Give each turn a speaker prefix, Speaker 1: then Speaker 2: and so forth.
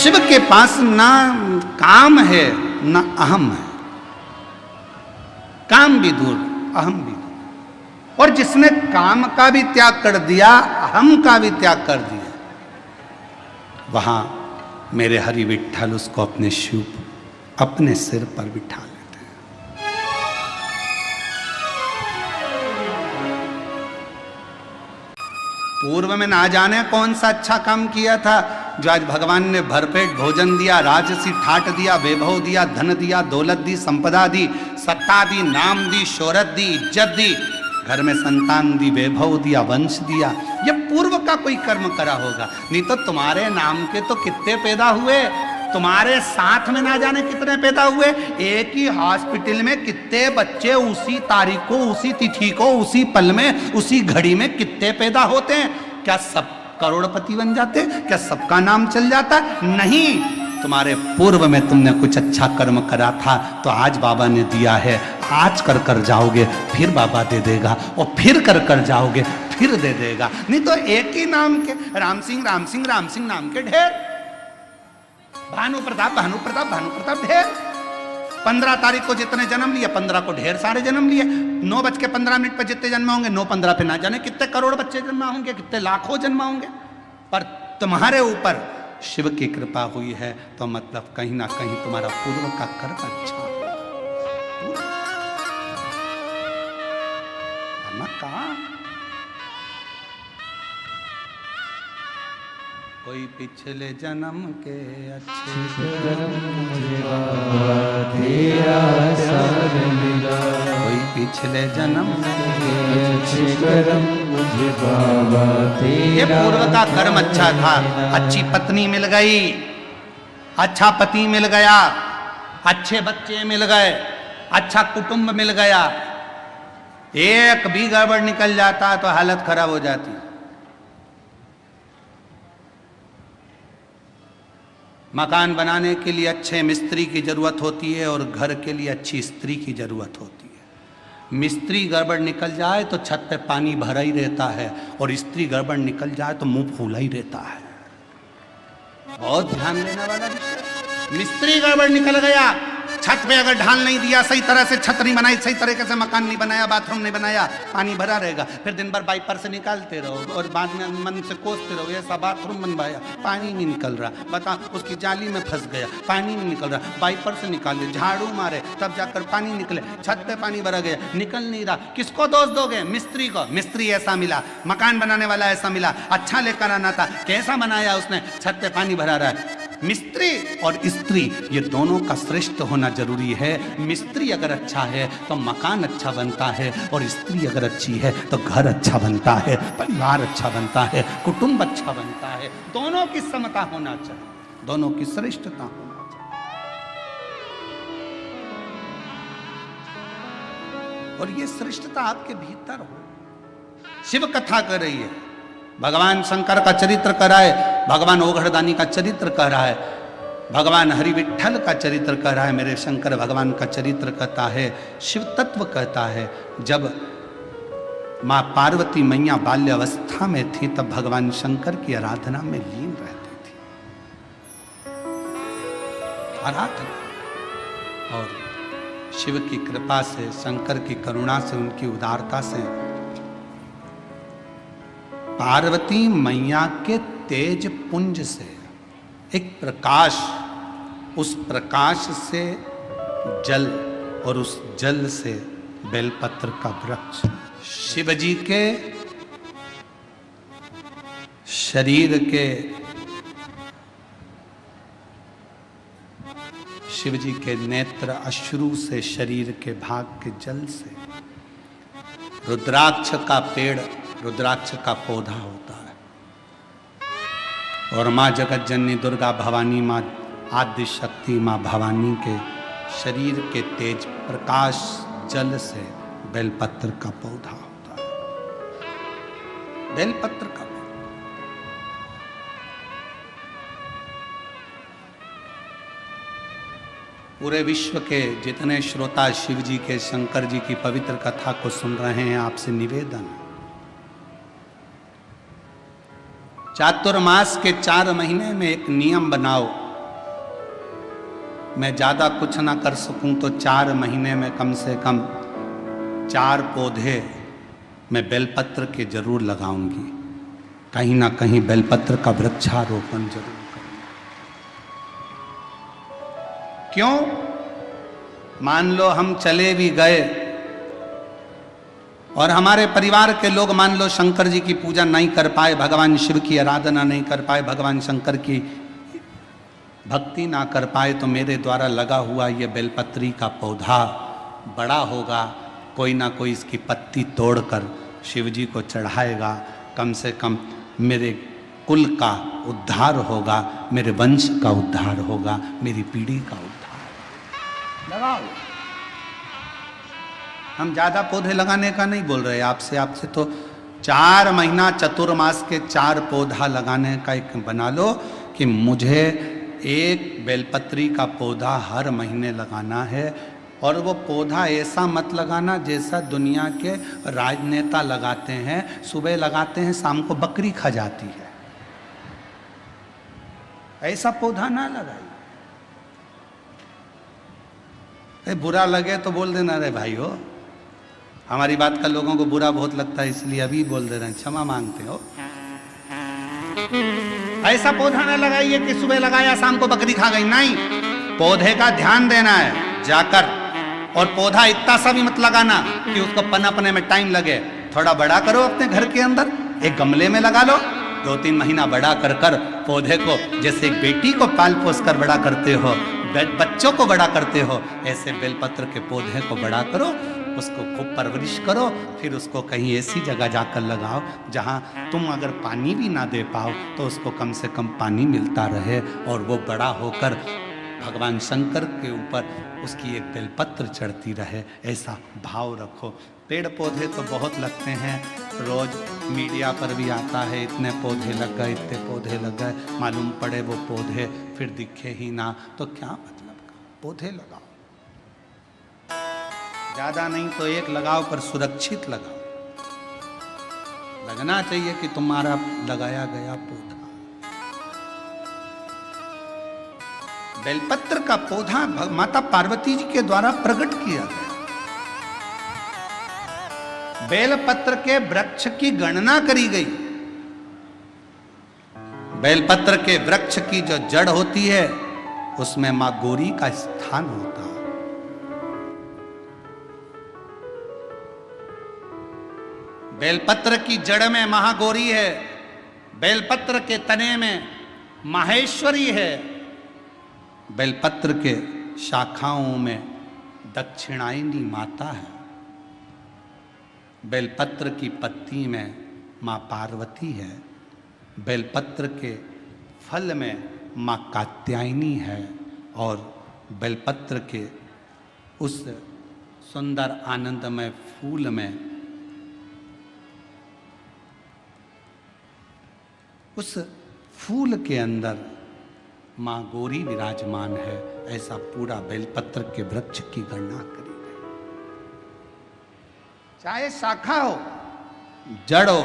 Speaker 1: शिव के पास ना काम है ना अहम है। काम भी दूर, अहम भी दूर। और जिसने काम का भी त्याग कर दिया, अहम का भी त्याग कर दिया, वहां मेरे हरि विठ्ठल उसको अपने शिव अपने सिर पर बिठा लेते हैं। पूर्व में ना जाने कौन सा अच्छा काम किया था, जो आज भगवान ने भरपेट भोजन दिया, राजसी ठाट दिया, वैभव दिया, धन दिया, दौलत दी, संपदा दी, सत्ता दी, नाम दी, शोहरत दी, इज्जत दी, घर में संतान दी, वैभव दिया, वंश दिया। ये पूर्व का कोई कर्म करा होगा, नहीं तो तुम्हारे नाम के तो कितने पैदा हुए, तुम्हारे साथ में ना जाने कितने पैदा हुए। एक ही हॉस्पिटल में कितने बच्चे उसी तारीख को, उसी तिथि को, उसी पल में, उसी घड़ी में कितने पैदा होते हैं। क्या सब करोड़पति बन जाते? क्या सबका नाम चल जाता? नहीं। तुम्हारे पूर्व में तुमने कुछ अच्छा कर्म करा था, तो आज बाबा ने दिया है, आज कर कर जाओगे फिर बाबा दे देगा, और फिर कर कर जाओगे फिर दे देगा। नहीं तो एक ही नाम के राम सिंह राम सिंह राम सिंह नाम के ढेर, भानु प्रताप भानु प्रताप भानु प्रताप ढेर। 15 तारीख को जितने जन्म लिए, 15 को ढेर सारे जन्म लिए। 9:15 पर जितने जन्म होंगे, 9:15 पे ना जाने कितने करोड़ बच्चे जन्मा होंगे, कितने लाखों जन्मा होंगे। पर तुम्हारे ऊपर शिव की कृपा हुई है, तो मतलब कहीं ना कहीं तुम्हारा पूर्व का कर्म अच्छा है। कहा कोई पिछले जन्म के अच्छे कर्म मुझे बाबा तेरा साथ मिला, कोई पिछले जन्म के अच्छे कर्म मुझे बाबा तेरा। ये पूर्व का कर्म अच्छा था, अच्छी पत्नी मिल गई, अच्छा पति मिल गया, अच्छे बच्चे मिल गए, अच्छा कुटुंब मिल गया। एक भी गड़बड़ निकल जाता तो हालत खराब हो जाती। मकान बनाने के लिए अच्छे मिस्त्री की जरूरत होती है, और घर के लिए अच्छी स्त्री की जरूरत होती है। मिस्त्री गड़बड़ निकल जाए तो छत पे पानी भरा ही रहता है, और स्त्री गड़बड़ निकल जाए तो मुंह फूला ही रहता है। बहुत ध्यान देने वाला विषय। मिस्त्री गड़बड़ निकल गया, छत पे अगर ढाल नहीं दिया, सही तरह से छत नहीं बनाई, सही तरीके से मकान नहीं बनाया, बाथरूम नहीं बनाया, पानी भरा रहेगा। फिर दिन भर वाइपर से निकालते रहो, और बाद में मन से कोसते रहो, ऐसा बाथरूम बनवाया, पानी नहीं निकल रहा, बता उसकी जाली में फंस गया, पानी नहीं निकल रहा, वाइपर से निकाले, झाड़ू मारे, तब जाकर पानी निकले, छत पे पानी भरा गया, निकल नहीं रहा। किसको दोष दोगे? मिस्त्री को। मिस्त्री ऐसा मिला, मकान बनाने वाला ऐसा मिला, अच्छा लेकर आना था, कैसा बनाया उसने, छत पे पानी भरा रहा है। मिस्त्री और स्त्री ये दोनों का श्रेष्ठ होना जरूरी है। मिस्त्री अगर अच्छा है तो मकान अच्छा बनता है, और स्त्री अगर अच्छी है तो घर अच्छा बनता है, परिवार अच्छा बनता है, कुटुंब अच्छा बनता है। दोनों की समता होना चाहिए, दोनों की श्रेष्ठता होना चाहिए, और ये श्रेष्ठता आपके भीतर हो। शिव कथा कर रही है, भगवान शंकर का चरित्र कर रहा है, भगवान ओघड़दानी का चरित्र कर रहा है, भगवान हरि विठ्ठल का चरित्र कर रहा है, मेरे शंकर भगवान का चरित्र कहता है, शिव तत्व कहता है। जब माँ पार्वती मैया बाल्य अवस्था में थी, तब भगवान शंकर की आराधना में लीन रहती थी। आराधना, और शिव की कृपा से, शंकर की करुणा से, उनकी उदारता से पार्वती मैया के तेज पुंज से एक प्रकाश, उस प्रकाश से जल, और उस जल से बेलपत्र का वृक्ष शिवजी के शरीर के, शिवजी के नेत्र अश्रु से, शरीर के भाग के जल से, रुद्राक्ष का पेड़, रुद्राक्ष का पौधा होता है, और माँ जगत जननी दुर्गा भवानी, माँ आदि शक्ति, माँ भवानी के शरीर के तेज प्रकाश जल से बेलपत्र का पौधा होता है। बेलपत्र का पौधा पूरे विश्व के जितने श्रोता शिव जी के, शंकर जी की पवित्र कथा को सुन रहे हैं, आपसे निवेदन, चातुर्मास के 4 महीने में एक नियम बनाओ मैं ज़्यादा कुछ ना कर सकूं तो 4 महीने में कम से कम 4 पौधे मैं बेलपत्र के जरूर लगाऊंगी, कहीं ना कहीं बेलपत्र का वृक्षारोपण जरूर करूंगी। क्यों? मान लो हम चले भी गए और हमारे परिवार के लोग मान लो शंकर जी की पूजा नहीं कर पाए, भगवान शिव की आराधना नहीं कर पाए, भगवान शंकर की भक्ति ना कर पाए, तो मेरे द्वारा लगा हुआ ये बेलपत्री का पौधा बड़ा होगा, कोई ना कोई इसकी पत्ती तोड़कर शिव जी को चढ़ाएगा, कम से कम मेरे कुल का उद्धार होगा, मेरे वंश का उद्धार होगा, मेरी पीढ़ी का उद्धार। लगाओ। हम ज़्यादा पौधे लगाने का नहीं बोल रहे आपसे तो 4 महीना चतुर्मास के 4 पौधा लगाने का एक बना लो कि मुझे एक बेलपत्री का पौधा हर महीने लगाना है। और वो पौधा ऐसा मत लगाना जैसा दुनिया के राजनेता लगाते हैं, सुबह लगाते हैं शाम को बकरी खा जाती है, ऐसा पौधा ना लगाइए। बुरा लगे तो बोल देना, रे भाई हो हमारी बात का लोगों को बुरा बहुत लगता है इसलिए अभी बोल दे रहे हैं, क्षमा मांगते हो। ऐसा पौधा ना लगाइए कि सुबह लगाया शाम को बकरी खा गई, नहीं, पौधे का ध्यान देना है जाकर। और पौधा इतना सा भी मत लगाना कि उसको पनपने में टाइम लगे, थोड़ा बड़ा करो अपने घर के अंदर, एक गमले में लगा लो, 2-3 महीना बड़ा कर कर पौधे को, जैसे एक बेटी को पाल पोस कर बड़ा करते हो, बच्चों को बड़ा करते हो, ऐसे बेलपत्र के पौधे को बड़ा करो, उसको खूब परवरिश करो, फिर उसको कहीं ऐसी जगह जाकर लगाओ जहाँ तुम अगर पानी भी ना दे पाओ तो उसको कम से कम पानी मिलता रहे और वो बड़ा होकर भगवान शंकर के ऊपर उसकी एक बेलपत्र चढ़ती रहे, ऐसा भाव रखो। पेड़ पौधे तो बहुत लगते हैं, रोज मीडिया पर भी आता है इतने पौधे लग गए, इतने पौधे लग गए, मालूम पड़े वो पौधे फिर दिखे ही ना, तो क्या मतलब का? पौधे लगाओ, ज़्यादा नहीं तो एक लगाओ पर सुरक्षित लगाओ। लगना चाहिए कि तुम्हारा लगाया गया पौधा। बेलपत्र का पौधा माता पार्वती जी के द्वारा प्रकट किया गया। बेलपत्र के वृक्ष की गणना करी गई। बेलपत्र के वृक्ष की जो जड़ होती है उसमें मां गौरी का स्थान होता है। बेलपत्र की जड़ में महागौरी है, बेलपत्र के तने में माहेश्वरी है, बेलपत्र के शाखाओं में दक्षिणायनी माता है, बेलपत्र की पत्ती में माँ पार्वती है, बेलपत्र के फल में माँ कात्यायनी है, और बेलपत्र के उस सुंदर आनंदमय फूल में, उस फूल के अंदर माँ गौरी विराजमान है। ऐसा पूरा बेलपत्र के वृक्ष की गणना करी गई। चाहे शाखा हो, जड़ हो,